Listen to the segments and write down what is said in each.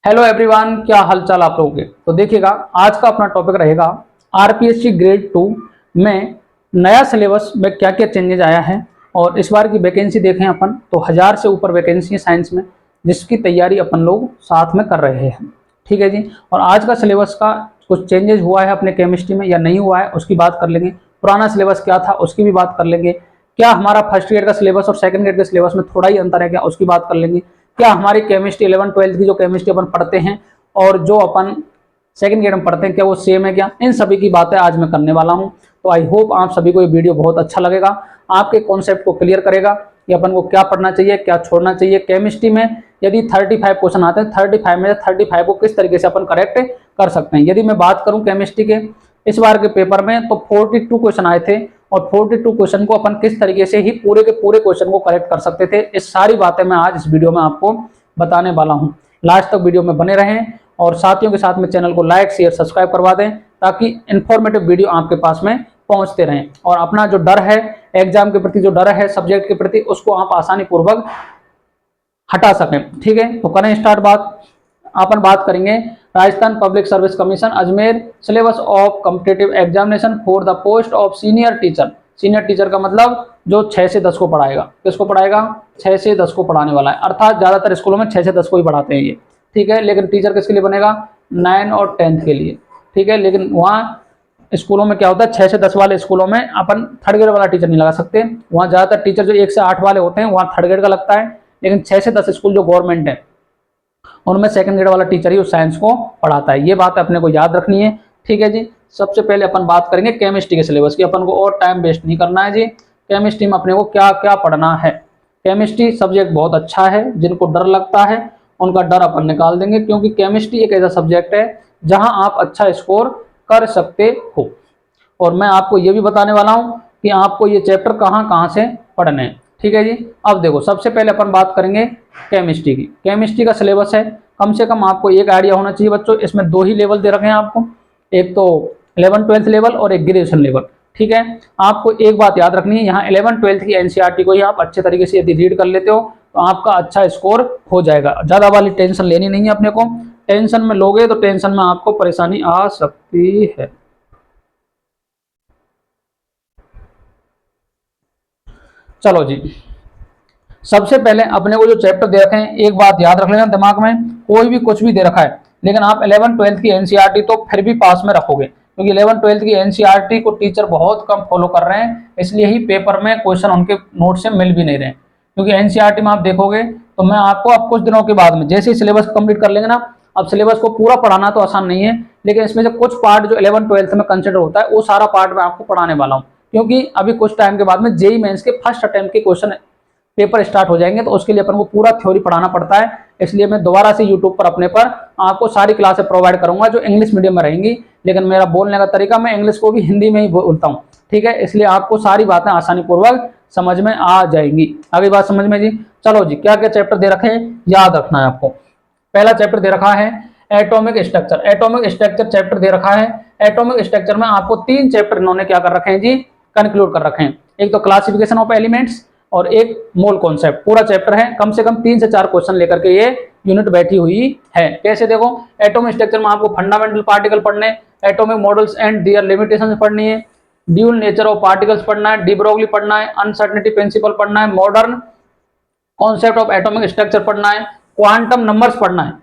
Hello everyone, क्या हालचाल आप लोगों के। तो देखिएगा, आज का अपना टॉपिक रहेगा आरपीएससी ग्रेड 2 में नया सिलेबस में क्या क्या चेंजेज आया है। और इस बार की वैकेंसी देखें अपन तो 1000 से ऊपर वैकेंसी है साइंस में, जिसकी तैयारी अपन लोग साथ में कर रहे हैं। ठीक है जी। और आज का सिलेबस का कुछ चेंजेज हुआ है अपने केमिस्ट्री में या नहीं हुआ है उसकी बात कर लेंगे। पुराना सिलेबस क्या था उसकी भी बात कर लेंगे। क्या हमारा फर्स्ट ईयर का सिलेबस और सेकंड ईयर के सिलेबस में थोड़ा ही अंतर है क्या, उसकी बात कर लेंगे। क्या हमारी केमिस्ट्री 11-12 की जो केमिस्ट्री अपन पढ़ते हैं और जो अपन सेकंड ईयर में पढ़ते हैं क्या वो सेम है क्या, इन सभी की बातें आज मैं करने वाला हूं। तो आई होप आप सभी को ये वीडियो बहुत अच्छा लगेगा, आपके कॉन्सेप्ट को क्लियर करेगा कि अपन को क्या पढ़ना चाहिए क्या छोड़ना चाहिए। केमिस्ट्री में यदि 35 क्वेश्चन आते हैं, 35 में से 35 को किस तरीके से अपन करेक्ट कर सकते हैं। यदि मैं बात करूं केमिस्ट्री के इस बार के पेपर में तो 42 क्वेश्चन आए थे और 42 क्वेश्चन को अपन किस तरीके से ही पूरे के पूरे क्वेश्चन को करेक्ट कर सकते थे, इस सारी बातें मैं आज इस वीडियो में आपको बताने वाला हूं। लास्ट तक वीडियो में बने रहें और साथियों के साथ में चैनल को लाइक शेयर सब्सक्राइब करवा दें ताकि इंफॉर्मेटिव वीडियो आपके पास में पहुंचते रहें। और अपना जो डर है एग्जाम के प्रति, जो डर है सब्जेक्ट के प्रति, उसको आप आसानी पूर्वक हटा सकें। ठीक है, तो करें स्टार्ट बात। अपन बात करेंगे Rajasthan public service commission Ajmer syllabus of competitive examination for the post of senior teacher. Senior teacher का मतलब जो 6 से 10 को पढ़ाएगा। किसको पढ़ाएगा? 6 से 10 को पढ़ाने वाला है। अर्थात ज्यादातर स्कूलों में 6 से 10 को ही पढ़ाते हैं ये। ठीक है, लेकिन टीचर किसके लिए बनेगा? 9 और 10th के लिए। ठीक है, लेकिन वहाँ स्कूलों में क्या होता है, 6 से 10 वाले स्कूलों में अपन थर्ड ग्रेड वाला टीचर नहीं लगा सकते। वहाँ ज्यादातर टीचर जो 1 से 8 वाले होते हैं वहाँ थर्ड ग्रेड का लगता है, लेकिन 6 से 10 स्कूल जो गवर्नमेंट है उनमें सेकंड ग्रेड वाला टीचर ही उस साइंस को पढ़ाता है। ये बात अपने को याद रखनी है। ठीक है जी। सबसे पहले अपन बात करेंगे केमिस्ट्री के सिलेबस की। अपन को और टाइम वेस्ट नहीं करना है जी। केमिस्ट्री में अपने को क्या क्या पढ़ना है। केमिस्ट्री सब्जेक्ट बहुत अच्छा है, जिनको डर लगता है उनका डर अपन निकाल देंगे, क्योंकि केमिस्ट्री एक ऐसा सब्जेक्ट है जहां आप अच्छा स्कोर कर सकते हो। और मैं आपको ये भी बताने वाला हूँ कि आपको ये चैप्टर कहाँ कहाँ से पढ़ने हैं। ठीक है जी। अब देखो, सबसे पहले अपन बात करेंगे केमिस्ट्री की। केमिस्ट्री का सिलेबस है, कम से कम आपको एक आइडिया होना चाहिए बच्चों। इसमें 2 ही लेवल दे रखे हैं आपको, एक तो 11-12 लेवल और एक ग्रेजुएशन लेवल। ठीक है, आपको एक बात याद रखनी है, यहाँ 11-12 की एनसीईआरटी को ही आप अच्छे तरीके से यदि रीड कर लेते हो तो आपका अच्छा स्कोर हो जाएगा। ज्यादा वाली टेंशन लेनी नहीं है अपने को। टेंशन में लोगे तो टेंशन में आपको परेशानी आ सकती है। चलो जी, सबसे पहले अपने को जो चैप्टर दे रखे हैं, एक बात याद रख लेना दिमाग में, कोई भी कुछ भी दे रखा है लेकिन आप 11-12 की एनसीईआरटी तो फिर भी पास में रखोगे, क्योंकि 11-12 की एनसीईआरटी को टीचर बहुत कम फॉलो कर रहे हैं, इसलिए ही पेपर में क्वेश्चन उनके नोट से मिल भी नहीं रहे। क्योंकि एनसीईआरटी में आप देखोगे तो मैं आपको अब कुछ दिनों के बाद में जैसे ही सिलेबस कंप्लीट कर लेंगे ना, अब सिलेबस को पूरा पढ़ाना तो आसान नहीं है, लेकिन इसमें से कुछ पार्ट जो 11-12 में कंसिडर होता है वो सारा पार्ट मैं आपको पढ़ाने वाला हूँ। क्योंकि अभी कुछ टाइम के बाद में जेईई मेंस के फर्स्ट अटेम्प्ट के क्वेश्चन पेपर स्टार्ट हो जाएंगे, तो उसके लिए अपन को पूरा थ्योरी पढ़ाना पड़ता है। इसलिए मैं दोबारा से यूट्यूब पर अपने पर आपको सारी क्लासें प्रोवाइड करूंगा जो इंग्लिश मीडियम में रहेंगी, लेकिन मेरा बोलने का तरीका, मैं इंग्लिश को भी हिंदी में ही बोलता हूँ। ठीक है, इसलिए आपको सारी बातें आसानी पूर्वक समझ में आ जाएंगी। आगे बात समझ में जी। चलो जी, क्या क्या चैप्टर दे रखे हैं याद रखना है आपको। पहला चैप्टर दे रखा है atomic structure. Atomic structure chapter दे रखा है। एटॉमिक स्ट्रक्चर में आपको 3 चैप्टर इन्होंने क्या कर रखे हैं जी, कंक्लूड कर रखे हैं। एक तो क्लासिफिकेशन ऑफ एलिमेंट्स और एक मोल कॉन्सेप्ट। पूरा चैप्टर है, कम से कम 3 से 4 क्वेश्चन लेकर के ये यूनिट बैठी हुई है। कैसे देखो, एटॉमिक स्ट्रक्चर में आपको फंडामेंटल पार्टिकल पढ़ने, atomic models and there limitations पढ़नी है, ड्यूल नेचर ऑफ पार्टिकल्स पढ़ना है, डी ब्रोगली पढ़ना है, अनसर्टेनिटी प्रिंसिपल पढ़ना है, modern concept of atomic structure पढ़ना है, क्वांटम नंबर्स पढ़ना है,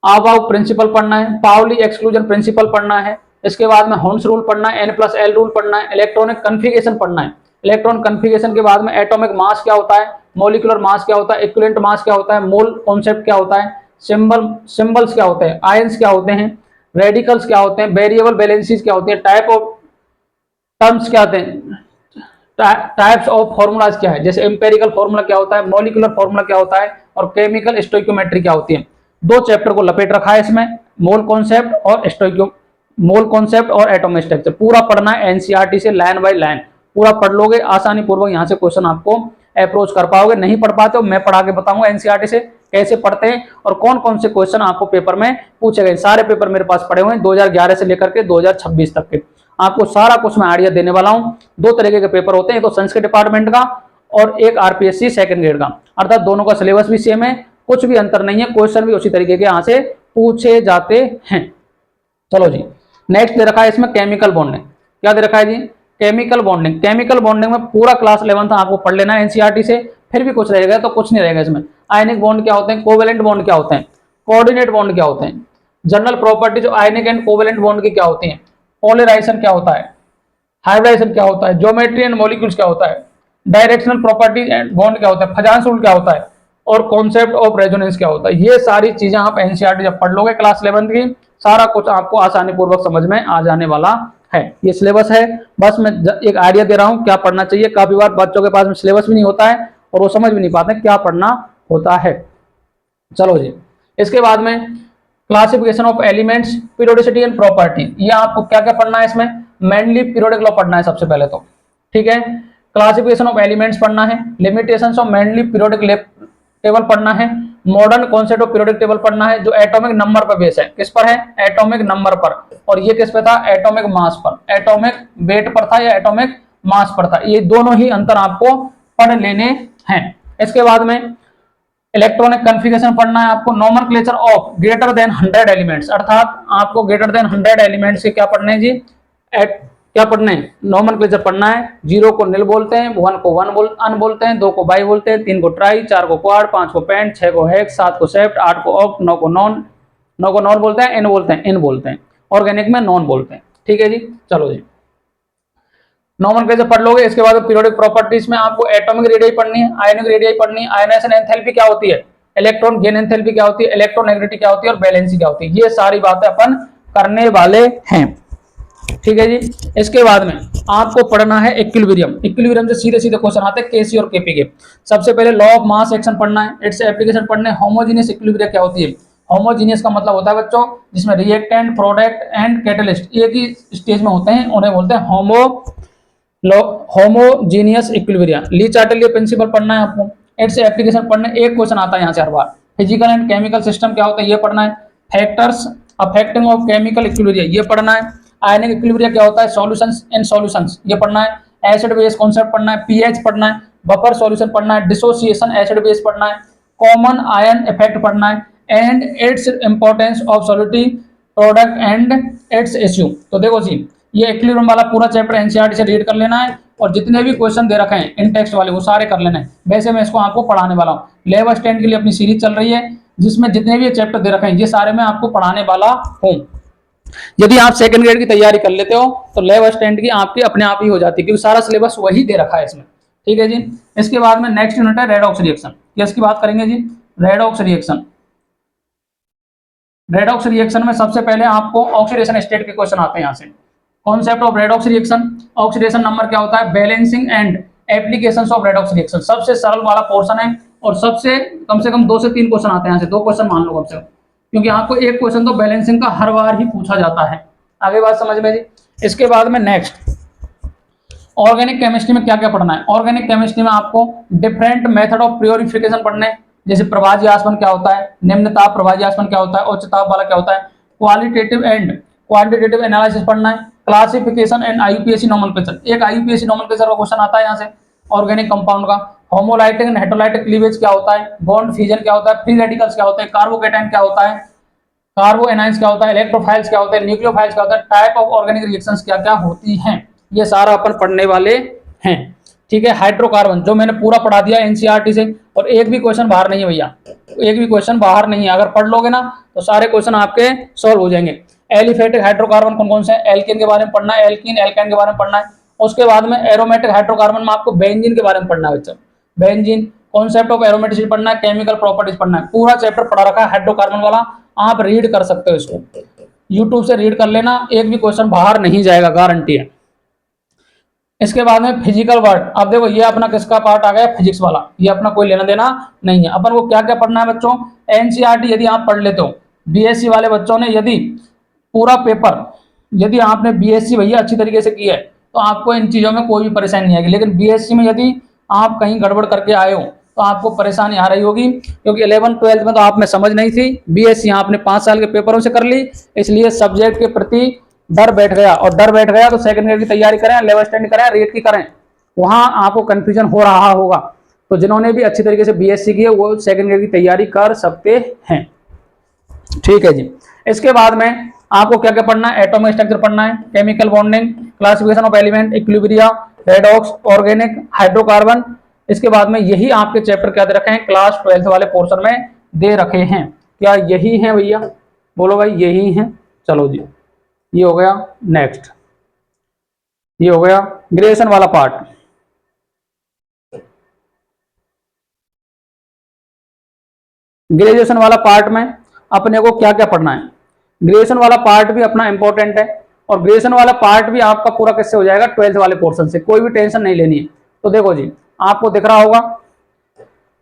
आबाउ प्रिंसिपल पढ़ना है, पाउली एक्सक्लूजन प्रिंसिपल पढ़ना है, इसके बाद में होम्स रूल पढ़ना है, N+L रूल पढ़ना है, इलेक्ट्रॉनिक कन्फिगरेशन पढ़ना है। इलेक्ट्रॉन कन्फिगरेशन के बाद में एटॉमिक मास क्या होता है, मॉलिक्यूलर मास क्या होता है, इक्विवेलेंट मास क्या होता है, मोल कॉन्सेप्ट क्या होता है, सिंबल्स क्या होते हैं, आयंस क्या होते हैं, रेडिकल्स क्या होते हैं, वेरिएबल बैलेंसेस क्या होती है, टाइप ऑफ टर्म्स क्या होते हैं, टाइप्स ऑफ फॉर्मूलाज क्या है, जैसे एम्पेरिकल फॉर्मूला क्या होता है, मॉलिक्यूलर फॉर्मूला क्या होता है और केमिकल स्टोइकोमेट्री क्या होती है। 2 चैप्टर को लपेट रखा है इसमें, मोल कॉन्सेप्ट और मोल कॉन्सेप्ट और एटॉमिक स्ट्रक्चर। पूरा पढ़ना है एनसीईआरटी से लाइन बाय लाइन, पूरा पढ़ लोगे आसानी पूर्वक यहाँ से क्वेश्चन आपको अप्रोच कर पाओगे। नहीं पढ़ पाते हो मैं पढ़ा के बताऊंगा एनसीईआरटी से कैसे पढ़ते हैं और कौन कौन से क्वेश्चन आपको पेपर में पूछे गए। सारे पेपर मेरे पास पड़े हुए हैं 2011 से लेकर के 2026 तक के, आपको सारा कुछ मैं आइडिया देने वाला हूँ। 2 तरीके के पेपर होते हैं, तो संस्कृत डिपार्टमेंट का और एक आरपीएससी सेकंड ग्रेड का, अर्थात दोनों का सिलेबस भी सेम है, कुछ भी अंतर नहीं है, क्वेश्चन भी उसी तरीके के यहाँ से पूछे जाते हैं। चलो जी, नेक्स्ट दे रखा है इसमें केमिकल बॉन्डिंग। क्या दे रखा है जी? Chemical bonding. केमिकल बॉन्डिंग में पूरा क्लास 11 आपको पढ़ लेना है एनसीईआरटी से, फिर भी कुछ रहेगा तो कुछ नहीं रहेगा इसमें। आयनिक बॉन्ड क्या होते हैं, कोवेलेंट बॉन्ड क्या होते हैं, कोऑर्डिनेट बॉन्ड क्या होते हैं, general properties ionic and covalent bond की क्या होती है, पोलराइजेशन क्या होता है, हाइब्रिडाइजेशन क्या होता है, ज्योमेट्री एंड मॉलिक्यूल्स क्या होता है, डायरेक्शनल प्रॉपर्टीज एंड बॉन्ड क्या होता है, फजांस रूल क्या होता है, और कॉन्सेप्ट ऑफ रेजोनेंस क्या होता है। ये सारी चीजें आप एनसीईआरटी जब पढ़ लोगे क्लास 11 की, सारा कुछ आपको आसानी पूर्वक समझ में आ जाने वाला है। ये सिलेबस है, बस मैं एक आइडिया दे रहा हूं क्या पढ़ना चाहिए। काफी बार बच्चों के पास में सिलेबस भी नहीं होता है और वो समझ भी नहीं पाते क्या पढ़ना होता है। चलो जी, इसके बाद में classification of elements, periodicity and property. ये आपको क्या क्या पढ़ना है इसमें? मेनली पीरियोडिक लॉ पढ़ना है सबसे पहले तो, ठीक है। क्लासिफिकेशन ऑफ एलिमेंट्स पढ़ना है, limitations of mainly periodic table पढ़ना है, modern concept of periodic table पढ़ना है जो एटॉमिक नंबर पर बेस है। किस पर है? एटॉमिक नंबर पर। और ये किस पे था? एटॉमिक मास पर, एटॉमिक वेट पर था या एटॉमिक मास पर था। ये दोनों ही अंतर आपको पढ़ लेने हैं। इसके बाद में इलेक्ट्रॉनिक कॉन्फ़िगरेशन पढ़ना है आपको, nomenclature of greater than 100 elements, अर्थात आपको ग्रेटर देन 100 एलिमेंट्स के क्या पढ़ने हैं जी? क्या पढ़ना है? नोमेनक्लेचर पढ़ना है। 0 को निल बोलते हैं, 1 को अन बोलते हैं, 2 को बाई बोलते हैं, 3 को ट्राई, 4 को क्वाड, 5 को पेंट, 6 को हेक्स, 7 को सेप्ट, 8 को ऑक्ट, 9 को नॉन बोलते हैं, इन बोलते हैं, ऑर्गेनिक में नॉन बोलते हैं। ठीक है जी, चलो जी, नोमेनक्लेचर पढ़ लोगे। इसके बाद पीरियोडिक प्रॉपर्टीज में आपको एटॉमिक रेडियस पढ़नी है, आयनिक रेडियस पढ़नी है, आयनाइजेशन एंथैल्पी क्या होती है, इलेक्ट्रॉन गेन एंथैल्पी क्या होती है, इलेक्ट्रोनेगेटिविटी क्या होती है और वैलेंसी क्या होती है। ये सारी बातें अपन करने वाले हैं। ठीक है जी, इसके बाद में आपको पढ़ना है इक्विलिब्रियम। इक्विलिब्रियम से सीधे सीधे क्वेश्चन आते हैं केसी और केपी के। सबसे पहले लॉ ऑफ मास एक्शन पढ़ना है, इट्स एप्लीकेशन पढ़ने। होमोजेनियस इक्विलिब्रियम क्या होती है? होमोजेनियस का मतलब होता है बच्चों जिसमें रिएक्टेंट, प्रोडक्ट एंड कैटलिस्ट एक ही स्टेज में होते हैं, उन्हें बोलते हैं होमोजेनियस इक्विलिब्रियम। ली चार्टेलियर प्रिंसिपल पढ़ना है आपको। इट्स एप्लीकेशन पढ़ने, एक क्वेश्चन आता है यहाँ से हर बार। फिजिकल एंड केमिकल सिस्टम क्या होता है ये पढ़ना है। Factors affecting of chemical equilibrium ये पढ़ना है। आयनिक इक्विलिब्रियम क्या होता है, सॉल्यूशंस इन सॉल्यूशंस ये पढ़ना है। एसिड बेस कॉन्सेप्ट पढ़ना है, पीएच पढ़ना है, बफर सॉल्यूशन पढ़ना है, डिसोसिएशन एसिड बेस पढ़ना है, कॉमन आयन इफेक्ट पढ़ना है, and its importance of solidity product and it's issue. तो देखो जी, ये इक्विलिब्रियम वाला पूरा चैप्टर एनसीईआरटी से रीड कर लेना है और जितने भी क्वेश्चन दे रखे हैं इन टेक्स्ट वाले वो सारे कर लेना है। वैसे मैं इसको आपको पढ़ाने वाला हूँ, लेवल स्टैंड के लिए अपनी सीरीज चल रही है जिसमें जितने भी चैप्टर दे रखे हैं ये सारे मैं आपको पढ़ाने वाला हूँ। यदि आप सेकंड ग्रेड की तैयारी कर लेते हो तो लेवल स्टैंड की आपकी अपने आप ही हो जाती है क्योंकि सारा सिलेबस वही दे रखा है इसमें। ठीक है जी, इसके बाद में नेक्स्ट यूनिट है रेडॉक्स रिएक्शन। इसकी बात करेंगे जी, रेडॉक्स रिएक्शन। रेडॉक्स रिएक्शन में सबसे पहले आपको ऑक्सीडेशन स्टेट के क्वेश्चन आते हैं यहाँ से। Concept of redox reaction, oxidation number क्या होता है, balancing and applications of redox reaction. सबसे सरल वाला पोर्शन है और सबसे कम से कम 2 से 3 क्वेश्चन आते हैं यहाँ से, 2 क्वेश्चन मान लो कम से कम, क्योंकि आपको एक क्वेश्चन तो बैलेंसिंग का हर बार ही पूछा जाता है। आगे बात समझ में जी। इसके बाद में नेक्स्ट ऑर्गेनिक केमिस्ट्री में क्या क्या पढ़ना है। ऑर्गेनिक केमिस्ट्री में आपको डिफरेंट मेथड ऑफ प्योरिफिकेशन पढ़ने, जैसे प्रभाज्य आसवन क्या होता है, निम्न ताप प्रभाज्य आसवन क्या होता है, उच्च ताप वाला क्या होता है, क्वालिटेटिव एंड क्वांटिटेटिव एनालिसिस पढ़ना है, क्लासिफिकेशन एंड आईयूपीएसी नोमेनक्लेचर। एक आईयूपीएसी नोमेनक्लेचर का क्वेश्चन आता है यहाँ से ऑर्गेनिक कंपाउंड का। होमोलाइटिक एंड हेटेरोलाइटिक क्लीवेज क्या होता है, बॉन्ड फ्यूजन क्या होता है, फ्री रेडिकल्स क्या होते हैं, कार्बोकेटाइन क्या होता है, कार्बो एनाइंस क्या होता है, इलेक्ट्रोफाइल्स क्या होते हैं, न्यूक्लियोफाइल्स क्या होता है, टाइप ऑफ ऑर्गेनिक रिएक्शंस क्या क्या होती हैं, ये सारा अपन पढ़ने वाले हैं। ठीक है, हाइड्रोकार्बन जो मैंने पूरा पढ़ा दिया एनसीईआरटी से, और एक भी क्वेश्चन बाहर नहीं है भैया, एक भी क्वेश्चन बाहर नहीं है। अगर पढ़ लोगे ना तो सारे क्वेश्चन आपके सॉल्व हो जाएंगे। एलिफेटिक हाइड्रोकार्बन कौन कौन से हैं, एल्कीन के बारे में पढ़ना है, एल्कीन एल्काइन के बारे में पढ़ना है। उसके बाद में एरोमेटिक हाइड्रोकार्बन में आपको बेंजीन के बारे में पढ़ना है बच्चों, बेंजीन, कॉन्सेप्ट ऑफ एरोमेटिसिटी पढ़ना है, केमिकल प्रॉपर्टीज पढ़ना है। पूरा चैप्टर पढ़ा रखा है हाइड्रोकार्बन वाला, आप रीड कर सकते हो इसको, यूट्यूब से रीड कर लेना, एक भी क्वेश्चन बाहर नहीं जाएगा, गारंटी है। इसके बाद में फिजिकल वर्ड, अब देखो ये अपना किसका पार्ट आ गया, फिजिक्स वाला, ये अपना कोई लेना देना नहीं है। अपन को क्या क्या पढ़ना है बच्चों, एनसीईआरटी यदि आप पढ़ लेते हो, बीएससी वाले बच्चों ने यदि पूरा पेपर, यदि आपने बीएससी भैया अच्छी तरीके से की है तो आपको इन चीजों में कोई भी परेशानी नहीं आएगी। लेकिन बीएससी में यदि आप कहीं गड़बड़ करके आए हो तो आपको परेशानी आ रही होगी, क्योंकि 11th 12th में तो आप में समझ नहीं थी, बीएससी आपने 5 साल के पेपरों से कर ली, इसलिए सब्जेक्ट के प्रति डर बैठ गया, और डर बैठ गया तो सेकंड ईयर की तैयारी करें, लेवल स्टैंड करें, रेट की करें, वहां आपको कंफ्यूजन हो रहा होगा। तो जिन्होंने भी अच्छी तरीके से बीएससी की है वो सेकंड ग्रेड की तैयारी कर सकते हैं। ठीक है जी। इसके बाद में आपको क्या क्या पढ़ना है, एटॉमिक स्ट्रक्चर पढ़ना है, chemical bonding, classification of element, equilibria, redox, organic, hydrocarbon. इसके बाद में यही आपके चैप्टर क्या दे रखे हैं, क्लास 12 वाले पोर्शन में दे रखे हैं। क्या यही है भैया, बोलो भाई यही है। चलो जी, ये हो गया। नेक्स्ट ये हो गया ग्रेजुएशन वाला पार्ट। ग्रेजुएशन वाला पार्ट में अपने को क्या क्या पढ़ना है, ग्रेजुएशन वाला पार्ट भी अपना इंपॉर्टेंट है, और ग्रेजुएशन वाला पार्ट भी आपका पूरा किससे हो जाएगा, 12th वाले पोर्शन से, कोई भी टेंशन नहीं लेनी है। तो देखो जी, आपको दिख रहा होगा,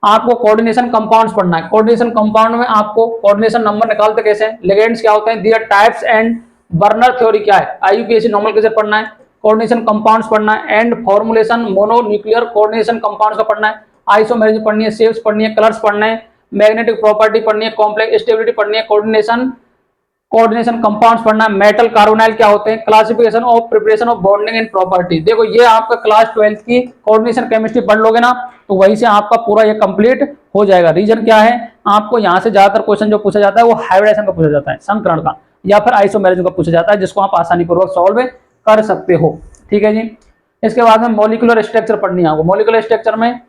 आपको कोऑर्डिनेशन कंपाउंड्स पढ़ना है। कोऑर्डिनेशन कंपाउंड में आपको कोऑर्डिनेशन नंबर निकालते कैसे हैं, लिगेंड्स क्या होते हैं, दियर टाइप्स एंड बर्नर थ्योरी क्या है, आईयूपीएसी नोमेनक्लेचर पढ़ना है, कोऑर्डिनेशन कंपाउंड्स पढ़ना है, and formulation mononuclear coordination compounds का पढ़ना है, आइसोमेरिज्म पढ़नी है, शेप्स पढ़नी है, कलर्स पढ़ने हैं, मैग्नेटिक प्रॉपर्टी पढ़नी है, कॉम्प्लेक्स स्टेबिलिटी पढ़नी है, कोऑर्डिनेशन कंपाउंड्स पढ़ना है, मेटल कार्बोनाइल क्या होते हैं, classification of preparation of bonding and property. देखो ये आपका क्लास 12 की कोऑर्डिनेशन केमिस्ट्री पढ़ लोगे ना, तो वहीं से आपका पूरा ये कंप्लीट हो जाएगा। रीजन क्या है, आपको यहाँ से ज्यादातर क्वेश्चन जो पूछा जाता है वो हाइब्रिडेशन का पूछा जाता है, संकरण का, या फिर आइसोमेरिज्म का पूछा जाता है, जिसको आप आसानी पूर्वक सॉल्व कर सकते हो। ठीक है जी। इसके बाद में मॉलिक्यूलर स्ट्रक्चर पढ़नी है आपको। मॉलिक्यूलर स्ट्रक्चर में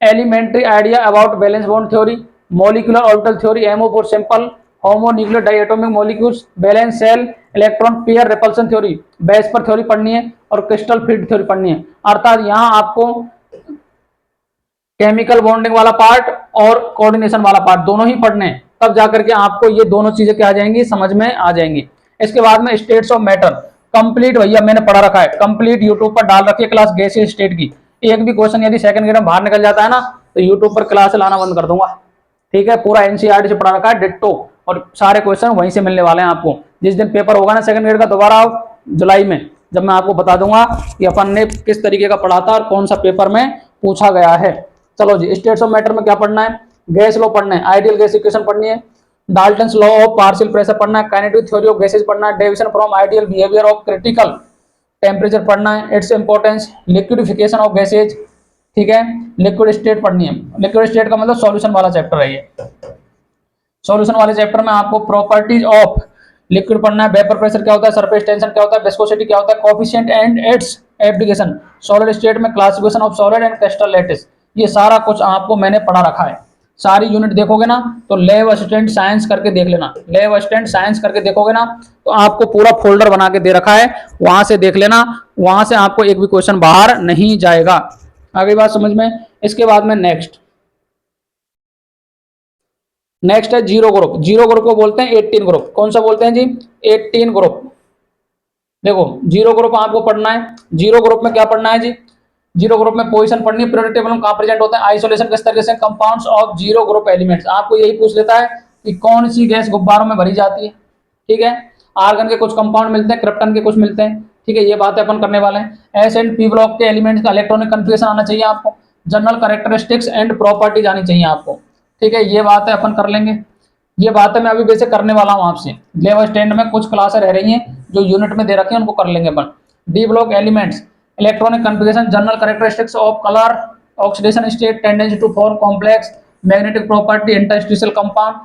elementary idea about valence bond theory, molecular orbital theory, MO for simple, homonuclear diatomic molecules, valence shell, electron pair repulsion theory, VSEPR theory पढ़नी है, और क्रिस्टल फील्ड थ्योरी पढ़नी है। अर्थात यहाँ आपको केमिकल बॉन्डिंग वाला पार्ट और कोऑर्डिनेशन वाला पार्ट दोनों ही पढ़ने हैं, तब जाकर के आपको ये दोनों चीजें क्या आ जाएंगी, समझ में आ जाएंगी। इसके बाद में स्टेट्स ऑफ मैटर कंप्लीट भैया मैंने पढ़ा रखा है, कंप्लीट यूट्यूब पर डाल रखी है क्लास गैसीय स्टेट की। एक भी क्वेश्चन यदि सेकंड ग्रेड में बाहर निकल जाता है ना, तो यूट्यूब पर क्लास लाना बंद कर दूंगा। ठीक है, पूरा एनसीईआरटी से पढ़ा रखा है डिट्टो, और सारे क्वेश्चन वहीं से मिलने वाले हैं आपको। जिस दिन पेपर होगा ना सेकंड ग्रेड का, दोबारा आओ जुलाई में, जब मैं आपको बता दूंगा कि अपन ने किस तरीके का पढ़ा था और कौन सा पेपर में पूछा गया है। चलो जी, स्टेट्स ऑफ मैटर में क्या पढ़ना है, गैस लॉ पढ़ना है, आइडियल गैस इक्वेशन पढ़नी है, Dalton's law of partial pressure पढ़ना है, काइनेटिक थ्योरी ऑफ गैसेज पढ़ना है, deviation from ideal behaviour of critical temperature पढ़ना है, इट्स इंपॉर्टेंस, लिक्विडिफिकेशन ऑफ गैसेज। ठीक है, लिक्विड स्टेट पढ़नी है। लिक्विड स्टेट का मतलब सॉल्यूशन वाला चैप्टर है ये। सॉल्यूशन वाले चैप्टर में आपको प्रॉपर्टीज ऑफ लिक्विड पढ़ना है, वेपर प्रेशर क्या होता है, सरफेस टेंशन क्या होता है, विस्कोसिटी क्या होता है, coefficient and its application, solid state में classification of solid and crystal lattice. ये सारा कुछ आपको मैंने पढ़ा रखा है। सारी यूनिट देखोगे ना तो लैब असिस्टेंट साइंस करके देख लेना, लैब असिस्टेंट साइंस करके देखोगे ना तो आपको पूरा फोल्डर बना के दे रखा है, वहां से देख लेना, वहां से आपको एक भी क्वेश्चन बाहर नहीं जाएगा। आगे बात समझ में। इसके बाद में नेक्स्ट है जीरो ग्रुप। जीरो ग्रुप को बोलते हैं 18 ग्रुप। कौन सा बोलते हैं जी, 18 ग्रुप। देखो जीरो ग्रुप आपको पढ़ना है। जीरो ग्रुप में क्या पढ़ना है जी, जीरो ग्रुप में पोजीशन पढ़नी है, पीरियोडिक टेबल में कहां प्रेजेंट होता है, आइसोलेशन किस तरीके से, compounds of zero group elements. आपको यही पूछ लेता है कि कौन सी गैस गुब्बारों में भरी जाती है। ठीक है, आर्गन के कुछ कंपाउंड मिलते हैं, क्रिप्टन के कुछ मिलते हैं। ठीक है, ये बातें अपन करने वाले हैं। एस एंड पी ब्लॉक के एलिमेंट्स का इलेक्ट्रॉनिक कन्फिगरेशन आना चाहिए आपको, जनरल कैरेक्टरिस्टिक्स एंड प्रॉपर्टीज आनी चाहिए आपको। ठीक है, ये बातें अपन कर लेंगे। ये बातें मैं अभी वैसे करने वाला हूँ आपसे। लेवल स्टैंड में कुछ क्लासें रह रही हैं जो यूनिट में दे रखी हैं, उनको कर लेंगे अपन। D block elements, electronic configuration, general characteristics of colour, oxidation state, tendency to form complex, magnetic property, interstitial compound,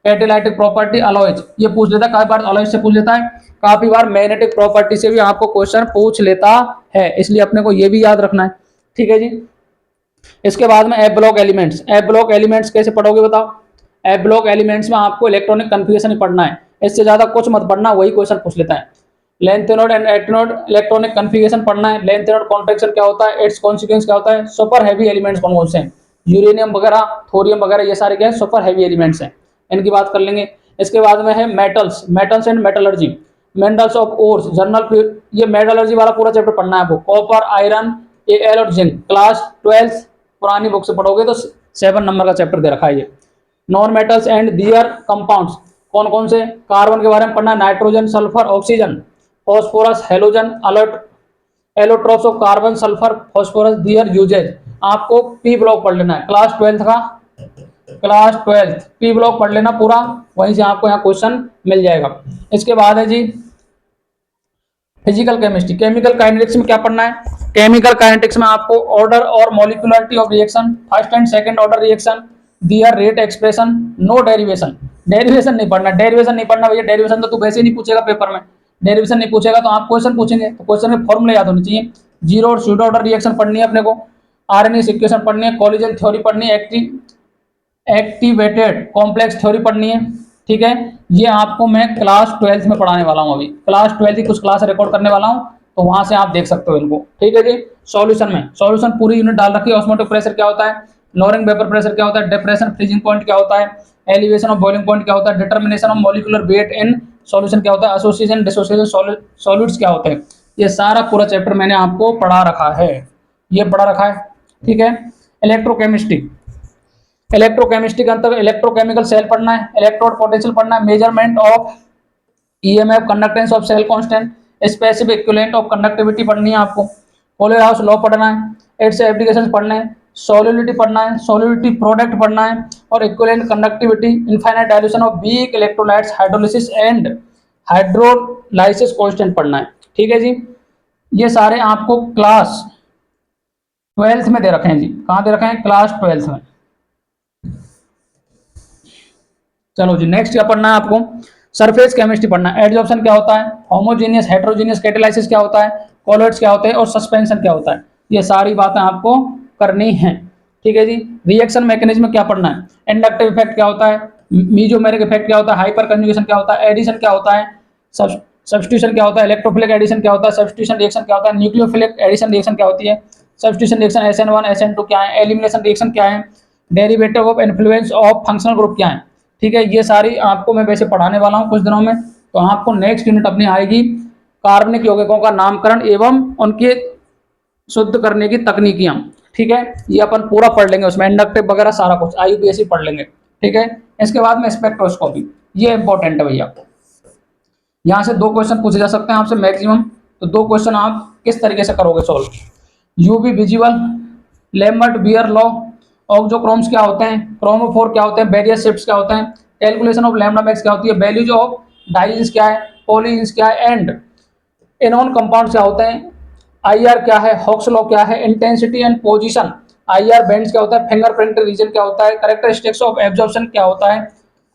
catalytic property, alloys. ये पूछ लेता है, काफी बार अलॉयज से पूछ लेता है, काफी बार मैग्नेटिक प्रॉपर्टी से भी आपको क्वेश्चन पूछ लेता है, इसलिए अपने को ये भी याद रखना है। ठीक है जी। इसके बाद में F block elements. F block elements कैसे पढ़ोगे बताओ। एफ ब्लॉक एलिमेंट्स में आपको इलेक्ट्रॉनिक कन्फिगरेशन ही पढ़ना है, इससे ज्यादा कुछ मत पढ़ना, वही क्वेश्चन पूछ लेता है। Lanthanoids and actinoids electronic configuration पढ़ना है। लेंथ नोड कॉन्ट्रैक्शन क्या होता है, इट्स कॉन्सिक्वेंस क्या होता है, सुपर हैवी एलिमेंट्स कौन कौन से हैं, यूरेनियम वगैरह, थोरियम वगैरह, ये सारे क्या है, सुपर हैवी एलिमेंट्स हैं, इनकी बात कर लेंगे। इसके बाद में है metals, metals and metallurgy, minerals of ores, general, ये मेटलर्जी वाला पूरा चैप्टर पढ़ना है आपको। कॉपर, आयरन, एल और जिंक, क्लास 12 पुरानी बुक से पढ़ोगे तो 7 नंबर का चैप्टर दे रखा है ये। Non metals and their compounds, कौन कौन से, कार्बन के बारे में पढ़ना है, nitrogen, sulphur, oxygen, phosphorus, halogen, alert, allotropes of carbon, sulphur, phosphorus, their usages. आपको पी ब्लॉक पढ़ लेना है, क्लास 12 का, क्लास 12 पी ब्लॉक पढ़ लेना पूरा, वहीं से आपको यहाँ क्वेश्चन मिल जाएगा। इसके बाद है जी फिजिकल केमिस्ट्री, केमिकल काइनेटिक्स में क्या पढ़ना है? केमिकल काइनेटिक्स में आपको ऑर्डर और molecularity of reaction, first and second order reaction, their rate expression, no derivation. Derivation नहीं पढ़ना, डेरिवेशन नहीं पढ़ना भैया, डेरिवेशन तो तू वैसे ही नहीं पूछेगा पेपर में। डेरिवेशन नहीं पूछेगा तो आप क्वेश्चन पूछेंगे, तो क्वेश्चन के फॉर्मूले याद होने चाहिए। जीरो और स्यूडो ऑर्डर रिएक्शन पढ़नी है अपने को, आरएनए इक्वेशन पढ़नी है, कोलिजन थ्योरी पढ़नी है, एक्टिवेटेड कॉम्प्लेक्स थ्योरी पढ़नी है। ठीक है, ये आपको मैं क्लास 12th में पढ़ाने वाला हूँ। अभी क्लास 12th की कुछ क्लास रिकॉर्ड करने वाला हूँ, तो वहां से आप देख सकते हो इनको। ठीक है जी। सॉल्यूशन में सॉल्यूशन पूरी यूनिट डाल रखी है। ऑस्मोटिक प्रेशर क्या होता है, लोअरिंग वेपर प्रेशर क्या होता है, डिप्रेशन फ्रीजिंग पॉइंट क्या होता है, एलिवेशन ऑफ बॉइलिंग पॉइंट क्या होता है, determination of molecular weight in solution क्या होता है, एसोसिएशन डिसोसिएशन सॉल्यूट्स क्या होते हैं, ये सारा पूरा चैप्टर मैंने आपको पढ़ा रखा है, ये पढ़ा रखा है। ठीक है। इलेक्ट्रोकेमिस्ट्री, इलेक्ट्रोकेमिस्ट्री के अंतर्गत इलेक्ट्रोकेमिकल सेल पढ़ना है, इलेक्ट्रोड पोटेंशियल पढ़ना है, measurement of EMF, conductance of cell constant, specific equivalent of conductivity पढ़नी है आपको, कोलेराउस लॉ पढ़ना है, इट्स एप्लीकेशंस पढ़ने हैं, सॉल्युबिलिटी पढ़ना है, सॉल्युबिलिटी प्रोडक्ट पढ़ना है, और equivalent conductivity, infinite dilution of weak electrolytes, hydrolysis and hydrolysis constant पढ़ना है। ठीक है जी। ये सारे आपको क्लास 12th में दे रखे हैं जी। कहाँ दे रखे हैं? क्लास 12th में। चलो जी, नेक्स्ट क्या पढ़ना है आपको? सरफेस केमिस्ट्री पढ़ना है। एडजॉर्प्शन क्या होता है, होमोजेनियस हेटेरोजेनियस कैटालाइसिस क्या होता है, कॉलोइड्स क्या होते हैं, और सस्पेंशन क्या होता है, ये सारी बातें आपको करनी है। ठीक है जी। रिएक्शन मैकेनिज्म क्या पढ़ना है, इंडक्टिव इफेक्ट क्या होता है, मीजोमेरिक इफेक्ट क्या होता है, हाइपर कंजुगेशन क्या होता है, एडिशन क्या होता है, सब्स्टिट्यूशन क्या होता है, इलेक्ट्रोफिलिक एडिशन क्या होता है, सब्स्टिट्यूशन रिएक्शन क्या होता है, न्यूक्लियोफिलिक एडिशन रिएक्शन क्या होती है, सब्स्टिट्यूशन रिएक्शन SN1 SN2 क्या है, एलिमिनेशन रिएक्शन क्या है, derivative of influence of functional group क्या है। ठीक है, ये सारी आपको मैं वैसे पढ़ाने वाला हूँ कुछ दिनों में। तो आपको नेक्स्ट यूनिट अपनी आएगी कार्बनिक यौगिकों का नामकरण एवं उनके शुद्ध करने की तकनीकियां। ठीक है, ये अपन पूरा पढ़ लेंगे, उसमें इंडक्टिव वगैरह सारा कुछ IUPAC पढ़ लेंगे। ठीक है, इसके बाद में स्पेक्ट्रोस्कोपी, ये इंपॉर्टेंट है भैया। यहाँ से 2 क्वेश्चन पूछे जा सकते हैं आपसे मैक्सिमम, तो 2 क्वेश्चन आप किस तरीके से करोगे solve. UV visible, Lambert Beer law, auxochromes क्या होते हैं, क्रोमोफोर क्या होते हैं, बैरियर शिफ्ट्स क्या होते हैं, कैलकुलेशन ऑफ लैम्बडा मैक्स क्या होती है, वैल्यूज ऑफ डाइज क्या है, पॉलीज क्या है, एंड एनोन कंपाउंड्स क्या होते हैं, IR क्या है, हॉक्स लॉ क्या है, intensity and position, IR bands क्या होता है, फिंगरप्रिंट रीजन क्या होता है, कैरेक्टरिस्टिक्स ऑफ एब्जॉर्प्शन क्या होता है,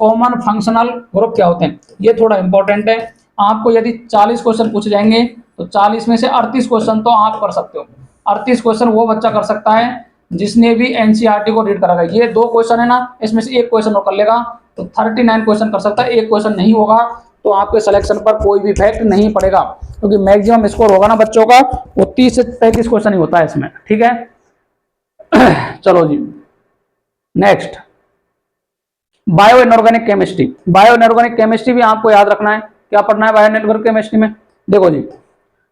कॉमन फंक्शनल ग्रुप क्या होते हैं। ये थोड़ा इंपॉर्टेंट है। आपको यदि 40 क्वेश्चन पूछे जाएंगे तो 40 में से 38 क्वेश्चन तो आप कर सकते हो। 38 क्वेश्चन वो बच्चा कर सकता है जिसने भी NCERT को रीड करा है। ये 2 क्वेश्चन है ना, इसमें से 1 क्वेश्चन और कर लेगा तो 39 क्वेश्चन कर सकता है। 1 क्वेश्चन नहीं होगा तो आपके सिलेक्शन पर कोई भी इफेक्ट नहीं पड़ेगा, क्योंकि मैक्सिमम स्कोर होगा ना बच्चों का वो 30 से 35 क्वेश्चन ही होता है इसमें। ठीक है। चलो जी, next bio inorganic chemistry. Bio inorganic chemistry भी आपको याद रखना है। क्या पढ़ना है बायो इनऑर्गेनिक केमिस्ट्री में? देखो जी,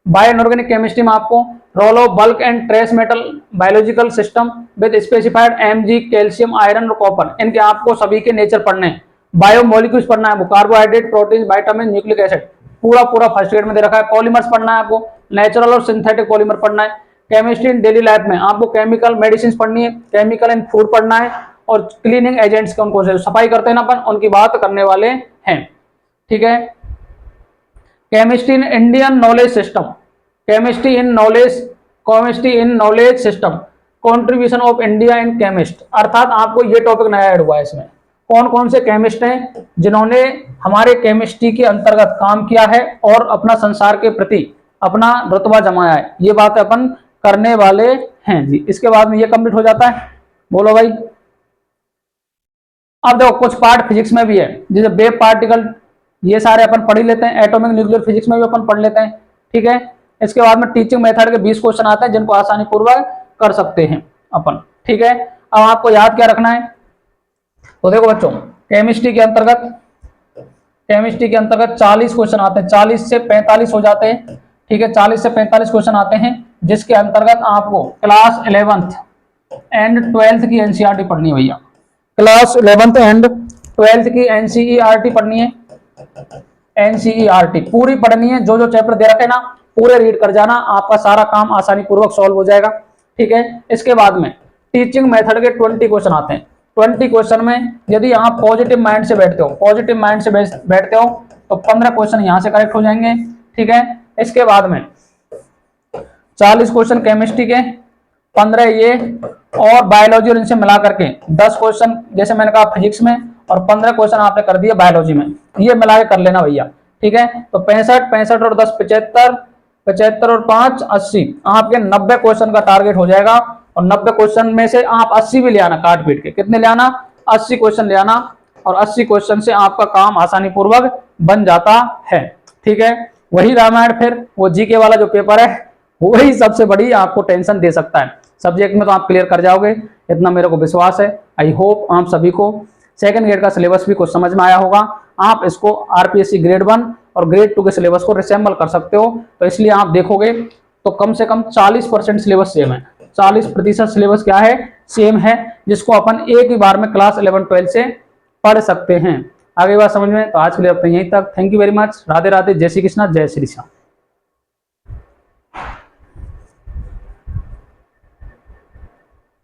बायो इनऑर्गेनिक केमिस्ट्री में आपको role of bulk and trace metal biological system with specified Mg, calcium, iron और कॉपर, इनके आपको सभी के नेचर पढ़ने हैं। बायो मॉलिक्यूल्स पढ़ना है, carbohydrate, protein, vitamin, nucleic acid, पूरा पूरा फर्स्ट ग्रेड में दे रखा है। पॉलीमर्स पढ़ना है आपको, नेचुरल और सिंथेटिक पॉलीमर पढ़ना है। केमिस्ट्री इन डेली लाइफ में आपको केमिकल मेडिसिन पढ़नी है, केमिकल एंड फूड पढ़ना है, और क्लीनिंग एजेंट्स का उनको सफाई करते हैं ना अपन, उनकी बात करने वाले हैं। ठीक है। Chemistry in Indian knowledge system, chemistry in knowledge system, contribution of India in chemist, अर्थात आपको ये टॉपिक नया ऐड हुआ है। इसमें कौन कौन से केमिस्ट हैं जिन्होंने हमारे केमिस्ट्री के अंतर्गत काम किया है और अपना संसार के प्रति अपना रुतबा जमाया है, ये बात अपन करने वाले हैं जी। इसके बाद में ये कंप्लीट हो जाता है। बोलो भाई। अब देखो कुछ पार्ट फिजिक्स में भी है, जैसे वेव पार्टिकल, ये सारे अपन पढ़ ही लेते हैं। एटॉमिक न्यूक्लियर फिजिक्स में भी अपन पढ़ लेते हैं। ठीक है। इसके बाद में टीचिंग मेथड के 20 क्वेश्चन आते हैं जिनको आसानी पूर्वक कर सकते हैं अपन। ठीक है। अब आपको याद क्या रखना है, तो देखो बच्चों, केमिस्ट्री के अंतर्गत 40 क्वेश्चन आते हैं, 40 से 45 हो जाते हैं। ठीक है, 40 से 45 क्वेश्चन आते हैं, जिसके अंतर्गत आपको क्लास 11th एंड 12th की NCERT पढ़नी है भैया। क्लास 11th एंड 12th की NCERT पढ़नी है। NCERT पूरी पढ़नी है, जो जो चैप्टर दे रखे ना पूरे रीड कर जाना, आपका सारा काम आसानी पूर्वक सॉल्व हो जाएगा। ठीक है। इसके बाद में टीचिंग मेथड के 20 क्वेश्चन आते हैं। 20 क्वेश्चन में यदि आप पॉजिटिव माइंड से बैठते हो तो 15 क्वेश्चन यहाँ से करेक्ट हो जाएंगे। ठीक है। इसके बाद में 40 क्वेश्चन केमिस्ट्री के, 15 ये और बायोलॉजी और इनसे मिला करके 10 क्वेश्चन जैसे मैंने कहा फिजिक्स में, और 15 क्वेश्चन आपने कर दिया बायोलॉजी में। ये मिला के कर लेना भैया, ठीक है। तो 65 और 10 75, 75 और 5 80, आपके 90 क्वेश्चन का टारगेट हो जाएगा। और 90 क्वेश्चन में से आप 80 भी ले आना काट पीट के। कितने ले आना? 80 क्वेश्चन ले आना, और 80 क्वेश्चन से आपका काम आसानी पूर्वक बन जाता है, ठीक है। वही रामायण, फिर वो जीके वाला जो पेपर है वही सबसे बड़ी आपको टेंशन दे सकता है। सब्जेक्ट में तो आप क्लियर कर जाओगे, इतना मेरे को विश्वास है। आई होप आप सभी को सेकंड ग्रेड का सिलेबस भी कुछ समझ में आया होगा। आप इसको आरपीएससी ग्रेड 1 और ग्रेड 2 के सिलेबस को रिसेंबल कर सकते हो। तो इसलिए आप देखोगे तो कम से कम 40% सिलेबस सेम है, 40% सिलेबस क्या है? सेम है, जिसको अपन एक ही बार में क्लास 11-12 से पढ़ सकते हैं। आगे बात समझ में? तो आज के लिए अपने यहीं तक। Thank you very much. Radhe Radhe, जय श्री कृष्णा, जय श्री श्याम।